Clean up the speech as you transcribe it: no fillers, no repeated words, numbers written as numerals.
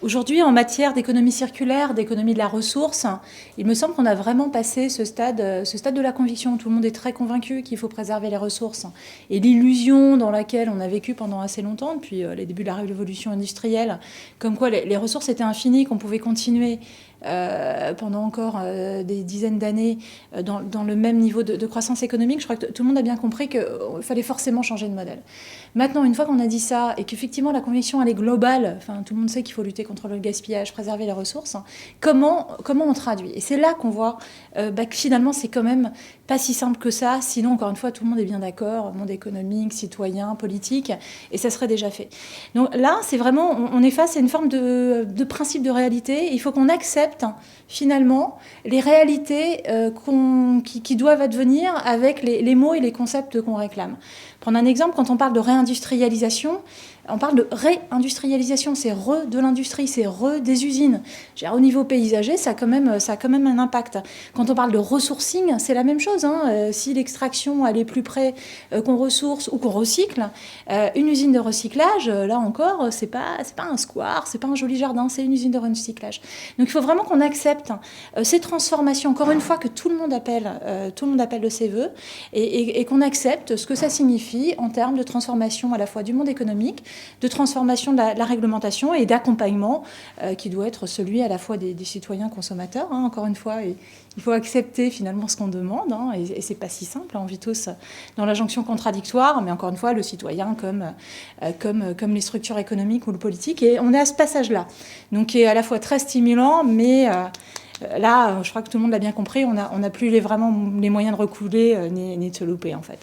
Aujourd'hui, en matière d'économie circulaire, d'économie de la ressource, il me semble qu'on a vraiment passé ce stade de la conviction. Tout le monde est très convaincu qu'il faut préserver les ressources. Et l'illusion dans laquelle on a vécu pendant assez longtemps, depuis les débuts de la révolution industrielle, comme quoi les ressources étaient infinies, qu'on pouvait continuer pendant encore des dizaines d'années dans le même niveau de croissance économique, je crois que tout le monde a bien compris qu'il fallait forcément changer de modèle. Maintenant, une fois qu'on a dit ça, et qu'effectivement la conviction elle est globale, enfin, tout le monde sait qu'il faut lutter contre le gaspillage, préserver les ressources, comment on traduit? Et c'est là qu'on voit que finalement c'est quand même pas si simple que ça, sinon encore une fois tout le monde est bien d'accord, monde économique, citoyen, politique, et ça serait déjà fait. Donc là, c'est vraiment, on est face à une forme de principe de réalité, il faut qu'on accepte finalement les réalités qui doivent advenir avec les mots et les concepts qu'on réclame. Prendre un exemple, quand on parle de réindustrialisation, on parle de réindustrialisation, c'est de l'industrie, c'est des usines. Au niveau paysager, ça a quand même un impact. Quand on parle de ressourcing, c'est la même chose. Si l'extraction elle est plus près qu'on ressource ou qu'on recycle, une usine de recyclage, là encore, c'est pas un square, c'est pas un joli jardin, c'est une usine de recyclage. Donc il faut vraiment qu'on accepte ces transformations, encore une fois, que tout le monde appelle de ses voeux, et qu'on accepte ce que ça signifie en termes de transformation à la fois du monde économique, de transformation de la réglementation et d'accompagnement qui doit être celui à la fois des citoyens consommateurs. Encore une fois, il faut accepter finalement ce qu'on demande, et c'est pas si simple. On vit tous dans la jonction contradictoire, mais encore une fois, le citoyen comme les structures économiques ou le politique. Et on est à ce passage-là, donc qui est à la fois très stimulant, mais là, je crois que tout le monde l'a bien compris, on n'a plus vraiment les moyens de reculer ni de se louper en fait.